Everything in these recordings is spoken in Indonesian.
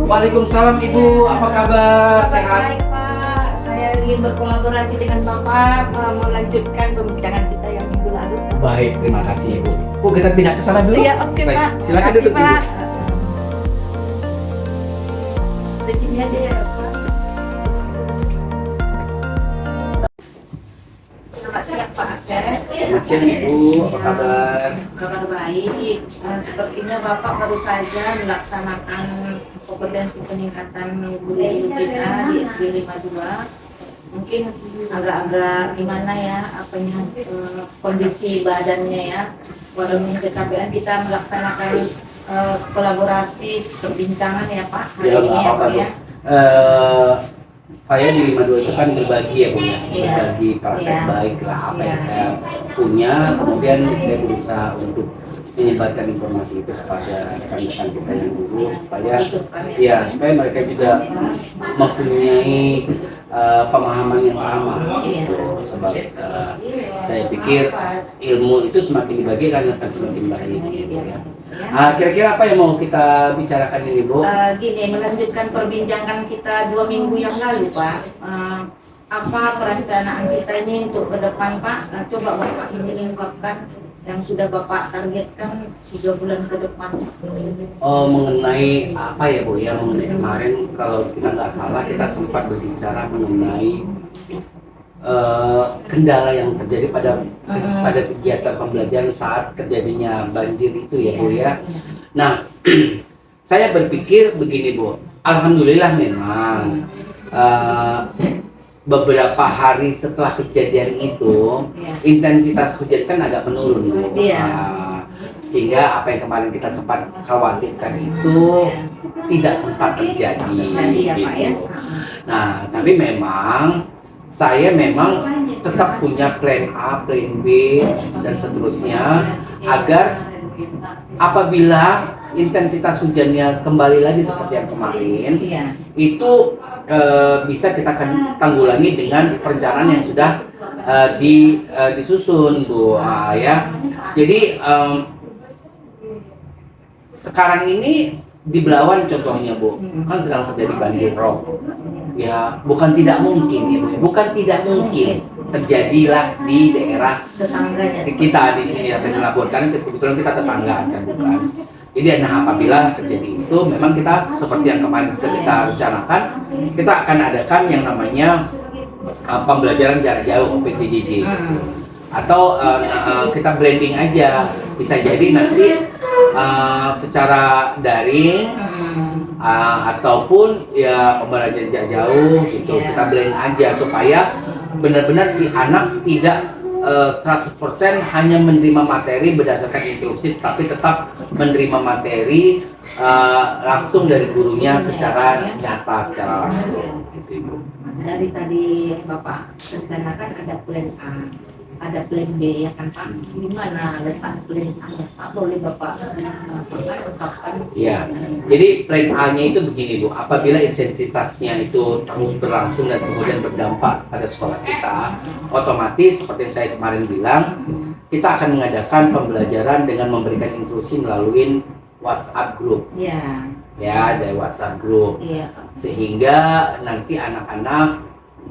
Waalaikumsalam Ibu, apa kabar? Sehat? Baik Pak, saya ingin berkolaborasi dengan Bapak melanjutkan pembincangan kita yang minggu lalu. Baik, terima kasih Ibu. Bu, kita pindah ke sana dulu. Iya, oke Baik, Pak. silakan Makasih, duduk Ibu. Pak. Di sini aja ya Pak. Selamat siang Pak Asep. Selamat siang Ibu, apa kabar? Kabar baik. Sepertinya Bapak baru saja melaksanakan kompetensi peningkatan guru kita di SD 52. Mungkin agak-agak gimana ya apanya kondisi badannya ya. Walaupun kecapean kita melaksanakan kolaborasi perbincangan ya Pak hari Ya, ini nggak ya apa-apa Pak Bu. ya. Saya di 52 itu kan berbagi ya Bu ya. Iya. Berbagi praktek Iya. baik lah apa Iya. yang saya punya. Kemudian saya berusaha untuk menyebarkan informasi itu kepada rekan-rekan kita yang guru supaya mereka juga mempunyai pemahaman yang sama gitu. Sebab saya pikir ilmu itu semakin dibagi akan semakin baik gitu ya. Kira-kira apa yang mau kita bicarakan ini Bu? Gini, melanjutkan perbincangan kita 2 minggu yang lalu Pak. Apa perencanaan kita ini untuk ke depan Pak? Coba Bapak ini ungkapkan yang sudah Bapak targetkan 3 bulan ke depan. Mengenai apa ya Bu ya, mengenai kemarin kalau kita nggak salah kita sempat berbicara mengenai kendala yang terjadi pada kegiatan pembelajaran saat terjadinya banjir itu ya Bu ya. Nah, saya berpikir begini Bu, alhamdulillah memang beberapa hari setelah kejadian itu intensitas hujan kan agak menurun Bu. Sehingga apa yang kemarin kita sempat khawatirkan itu tidak sempat terjadi gitu. Nah, tapi memang saya tetap punya plan A, plan B dan seterusnya agar apabila intensitas hujannya kembali lagi seperti yang kemarin itu bisa kita tanggulangi dengan perencanaan yang sudah disusun Bu ya. Jadi sekarang ini di Belawan contohnya Bu, kan sedang terjadi banjir rob. Ya, bukan tidak mungkin ya Bu, bukan tidak mungkin terjadilah di daerah kita di sini atau di Labuan, karena kebetulan kita tetanggaan kan bukan. Jadi apabila terjadi itu, memang kita seperti yang kemarin sudah kita rencanakan, kita akan adakan yang namanya pembelajaran jarak jauh (PJJ). Atau kita blending aja, bisa jadi nanti secara daring ataupun ya pembelajaran jarak jauh gitu, kita blend aja supaya benar-benar si anak tidak 100% hanya menerima materi berdasarkan instruksi, tapi tetap menerima materi langsung dari gurunya secara nyata, secara langsung gitu Ibu. Dari tadi Bapak rencanakan ada plan A, ada plan B ya kan Pak? Di mana letak plan A ya Pak? Boleh Bapak ungkapkan? Ya, jadi plan A-nya itu begini Bu, apabila intensitasnya itu terus berlangsung dan kemudian berdampak pada sekolah kita, otomatis seperti yang saya kemarin bilang, kita akan mengadakan pembelajaran dengan memberikan instruksi melalui WhatsApp group. Ya, dari WhatsApp group. Sehingga nanti anak-anak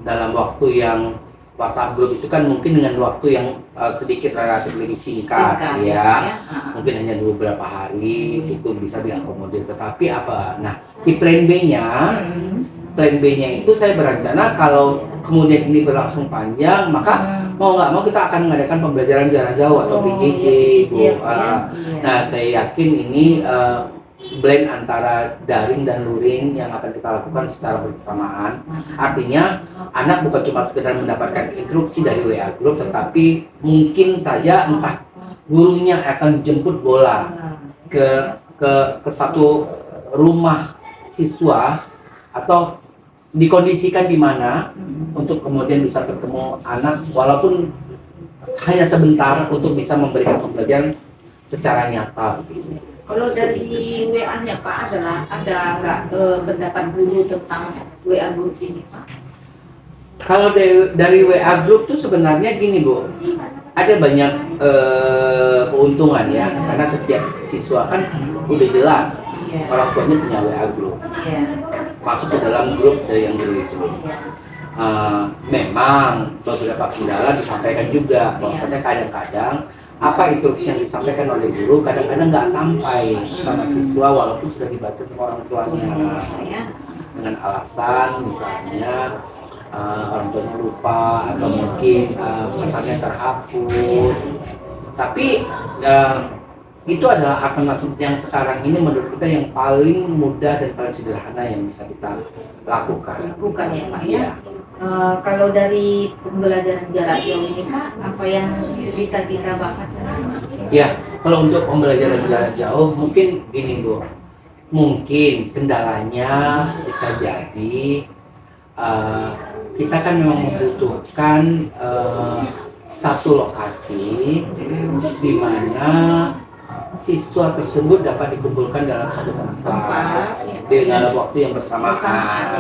dalam waktu yang WhatsApp group itu kan mungkin dengan waktu yang sedikit relatif lebih singkat ya. Mungkin hanya beberapa hari itu bisa diakomodir. Tetapi apa? Nah, di plan B-nya itu saya berencana kalau kemudian ini berlangsung panjang, maka mau nggak mau kita akan mengadakan pembelajaran jarak jauh atau PJJ Bu. Nah, saya yakin ini blend antara daring dan luring yang akan kita lakukan secara bersamaan. Artinya anak bukan cuma sekedar mendapatkan instruksi dari WA group, tetapi mungkin saja entah gurunya akan dijemput bola ke satu rumah siswa atau dikondisikan di mana untuk kemudian bisa bertemu anak walaupun hanya sebentar untuk bisa memberikan pembelajaran secara nyata gitu. Kalau dari WA-nya Pak ada nggak pendapat guru tentang WA group ini Pak? Kalau dari WA group tuh sebenarnya gini Bu, ada banyak keuntungan ya, karena setiap siswa kan udah jelas Iya. orang tuanya punya WA group, Iya. masuk ke dalam grup dari yang dulu itu. Iya. Memang beberapa kendala disampaikan juga, bahwasanya kadang-kadang apa instruksi yang disampaikan oleh guru kadang-kadang nggak sampai sama siswa walaupun sudah dibaca sama orang tuanya, Iya. dengan alasan misalnya orang tuanya lupa atau mungkin pesannya terhapus. Tapi itu adalah alternatif yang sekarang ini menurut kita yang paling mudah dan paling sederhana yang bisa kita lakukan. Lakukan ya Pak ya. Iya. Kalau dari pembelajaran jarak jauh ini Pak, apa yang bisa kita bahas? Ya, kalau untuk pembelajaran jarak jauh mungkin gini Bu, mungkin kendalanya bisa jadi kita kan memang membutuhkan satu lokasi di mana siswa tersebut dapat dikumpulkan dalam satu tempat dengan waktu yang bersamaan.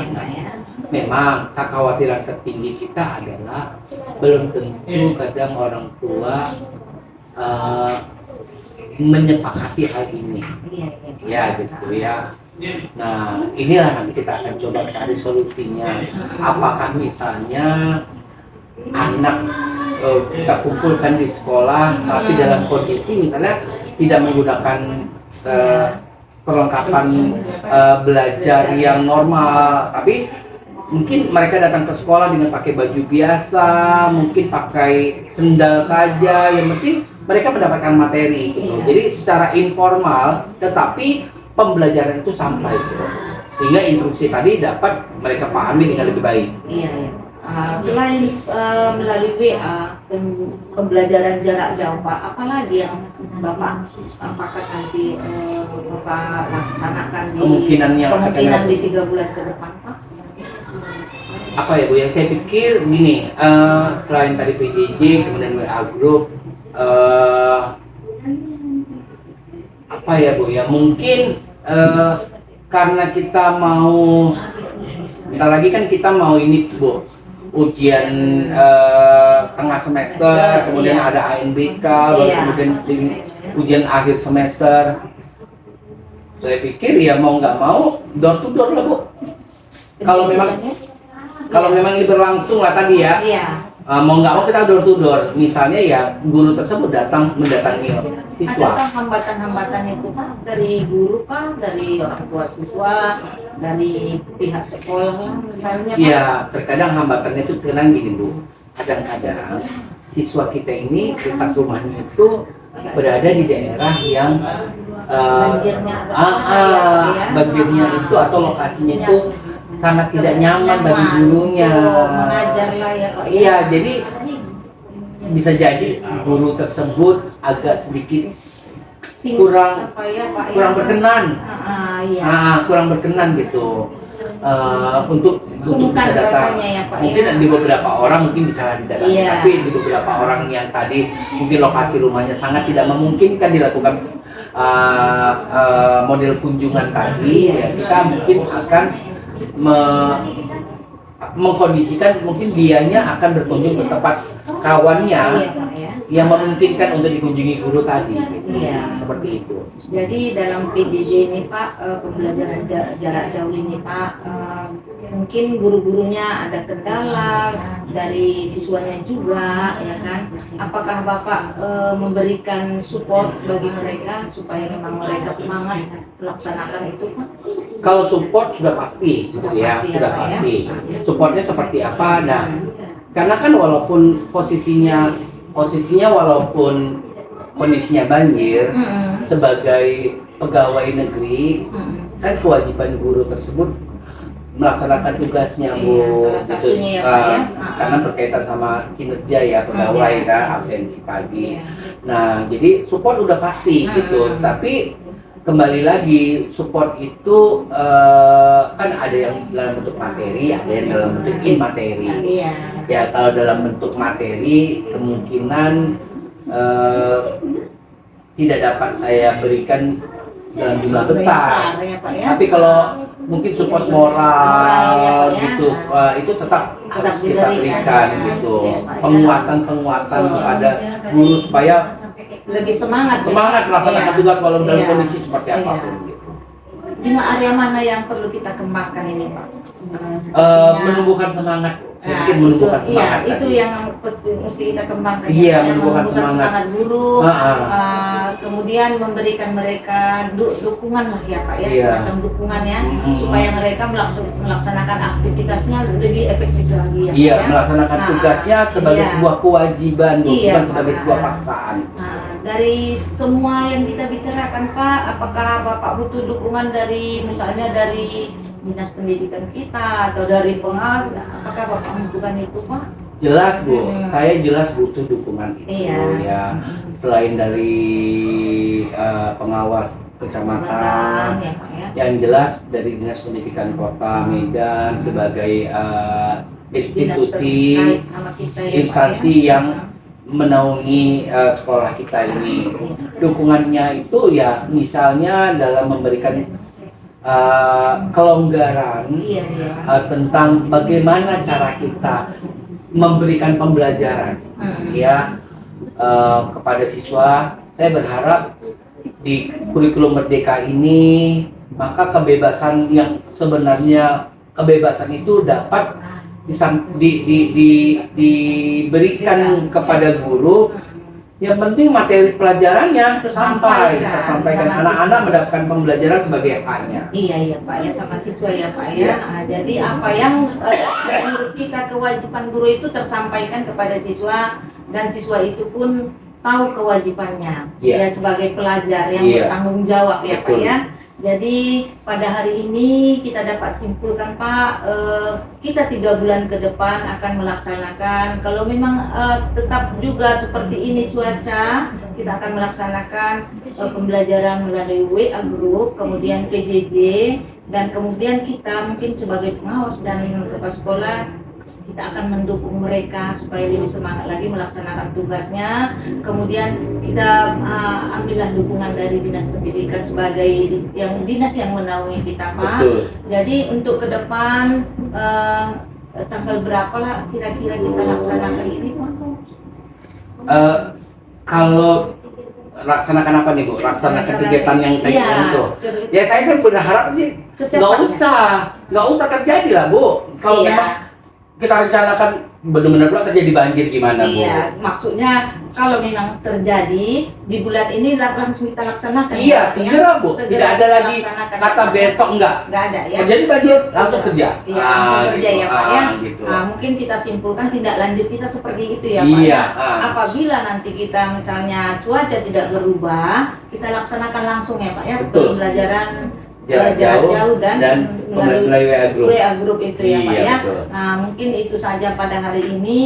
Memang kekhawatiran tertinggi kita adalah belum tentu kadang orang tua menyepakati hal ini. Ya gitu ya. Nah inilah nanti kita akan coba cari solusinya. Apakah misalnya anak kita kumpulkan di sekolah tapi dalam kondisi misalnya tidak menggunakan perlengkapan belajar yang normal, tapi mungkin mereka datang ke sekolah dengan pakai baju biasa, mungkin pakai sendal saja, yang penting mereka mendapatkan materi gitu. Jadi secara informal tetapi pembelajaran itu sampai gitu. Sehingga instruksi tadi dapat mereka pahami dengan lebih baik. Iya, iya. Selain melalui WA pembelajaran jarak jauh Pak, apalagi yang Bapak apakah nanti Bapak laksanakan di kemungkinan di 3 bulan ke depan Pak? Apa ya Bu ya, saya pikir gini, selain tadi PJJ kemudian WA group, apa ya Bu ya, mungkin karena kita mau bentar lagi kan kita mau ini Bu, ujian tengah semester, kemudian ada ANBK, baru kemudian ujian akhir semester. Saya pikir ya mau nggak mau door to door lah Bu. Kalau memang ini berlangsung lah tadi ya, mau nggak mau kita door to door. Misalnya ya guru tersebut mendatangi siswa. Adakah hambatan-hambatan itu Pak dari guru Pak, dari orang tua siswa, dari pihak sekolah misalnya Pak? Iya, terkadang hambatannya itu sekarang gini Bu. Kadang-kadang siswa kita ini dekat rumahnya itu berada di daerah yang banjirnya itu atau lokasinya itu sangat tidak nyaman bagi gurunya. Mengajar lah ya Pak. Iya, jadi bisa jadi guru tersebut agak sedikit kurang berkenan. Kurang berkenan gitu. Untuk bisa datang. Mungkin di beberapa orang mungkin bisa didatangi, tapi di beberapa orang yang tadi mungkin lokasi rumahnya sangat tidak memungkinkan dilakukan model kunjungan tadi, ya kita mungkin akan mengkondisikan mungkin dianya akan berkunjung ke tempat kawannya yang memungkinkan untuk dikunjungi guru tadi gitu. Seperti itu. Jadi dalam PJJ ini Pak, pembelajaran jarak jauh ini Pak, mungkin guru-gurunya ada kendala, dari siswanya juga ya kan. Apakah Bapak memberikan support bagi mereka supaya memang mereka semangat melaksanakan itu Pak? Kalau support sudah pasti gitu ya, sudah pasti. Supportnya seperti apa? Nah, karena kan walaupun posisinya walaupun kondisinya banjir, sebagai pegawai negeri kan kewajiban guru tersebut melaksanakan tugasnya Bu, gitu. Karena berkaitan sama kinerja ya pegawai kan, absensi pagi. Nah jadi support udah pasti gitu, tapi kembali lagi support itu kan ada yang dalam bentuk materi, ada yang dalam bentuk imateri. Ya kalau dalam bentuk materi kemungkinan tidak dapat saya berikan dalam jumlah besar. Tapi kalau mungkin support moral gitu, itu tetap harus kita berikan gitu. Penguatan kepada guru supaya lebih semangat melaksanakan tugas walau dalam kondisi seperti apapun gitu. area mana yang perlu kita kembangkan ini Pak? Sepertinya Menumbuhkan semangat, sedikit itu, menumbuhkan semangat iya, itu tadi. yang mesti kita kembangkan. Iya, ya, menumbuhkan semangat. guru, Ah. kemudian memberikan mereka dukungan lah ya Pak ya, Iya. semacam dukungan ya, Mm-mm. supaya mereka melaksanakan aktivitasnya lebih efektif lagi ya Pak Iya, ya. melaksanakan Nah, tugasnya sebagai iya. sebuah kewajiban, Iya, bukan sebagai Pak. sebuah paksaan. Nah, dari semua yang kita bicarakan Pak, apakah Bapak butuh dukungan dari misalnya dari dinas pendidikan kita atau dari pengawas? Apakah Bapak membutuhkan itu Pak? Jelas Bu, Hmm. saya jelas butuh dukungan itu Iya. ya. Selain dari pengawas kecamatan, Ya Pak ya. yang jelas dari dinas pendidikan kota Medan sebagai institusi, Dinas terkait sama kita ya, Pak, instansi ya. yang menaungi sekolah kita ini. Dukungannya itu ya misalnya dalam memberikan kelonggaran Iya, iya. tentang bagaimana cara kita memberikan pembelajaran ya kepada siswa. Saya berharap di kurikulum Merdeka ini maka kebebasan yang sebenarnya kebebasan itu dapat diberikan kepada guru. Yang penting materi pelajarannya tersampaikan. Sama Anak-anak siswa. mendapatkan pembelajaran sebagai haknya. Iya iya Pak ya, sama siswa ya Pak ya. Iya. Nah, jadi apa yang menurut kita kewajiban guru itu tersampaikan kepada siswa, dan siswa itu pun tahu kewajibannya. Iya. Ya sebagai pelajar yang Iya. bertanggung jawab ya Pak Betul. ya. Jadi pada hari ini kita dapat simpulkan Pak, kita 3 bulan ke depan akan melaksanakan, kalau memang tetap juga seperti ini cuaca, kita akan melaksanakan pembelajaran melalui WA Group, kemudian PJJ, dan kemudian kita mungkin sebagai pengawas dan kepala sekolah, kita akan mendukung mereka supaya lebih semangat lagi melaksanakan tugasnya. Kemudian kita ambillah dukungan dari dinas pendidikan sebagai dinas yang menaungi kita Pak. Betul. Jadi untuk ke depan tanggal berapa lah kira-kira kita laksanakan ini Pak? Kalau laksanakan apa nih Bu? Laksanakan kegiatan yang tadi Iya, itu. Ya saya berharap sih Secepatnya. nggak usah terjadi lah Bu. Kalau Iya. memang kita rencanakan benar-benar pula terjadi banjir gimana Bu? Iya, maksudnya kalau memang terjadi di bulan ini langsung kita laksanakan. Iya, ya, segera Bu. Segera Tidak ada kita lagi laksanakan. kata besok enggak. Nggak ada ya. Terjadi banjir langsung kerja. Iya, langsung kerja gitu. ya Pak ya. Gitu. Nah, mungkin kita simpulkan tindak lanjut kita seperti itu ya Pak Iya. ya. Apabila nanti kita misalnya cuaca tidak berubah, kita laksanakan langsung ya Pak ya. Betul. Pembelajaran Jarak jauh dan melalui WA Group. WA Group itu ya Pak Iya, ya. betul. Nah, mungkin itu saja pada hari ini.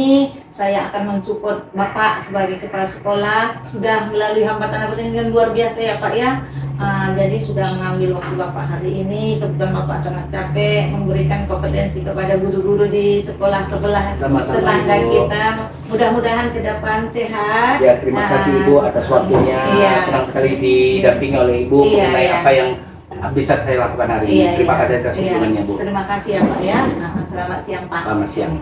Saya akan mensupport Bapak sebagai kepala sekolah, sudah melalui hambatan-hambatan yang luar biasa ya Pak ya. Jadi sudah mengambil waktu Bapak hari ini. Kebetulan Bapak sangat capek memberikan kompetensi kepada guru-guru di sekolah sebelah Sama-sama, tetangga Ibu. kita. Mudah-mudahan ke depan sehat. Ya, terima kasih Ibu atas waktunya. Iya. Senang sekali didampingi oleh Ibu Iya, mengenai iya. apa yang bisa saya lakukan hari ini. Iya, Terima iya. kasih atas Iya. dukungannya Bu. Terima kasih ya Pak ya. Selamat siang Pak. Selamat siang.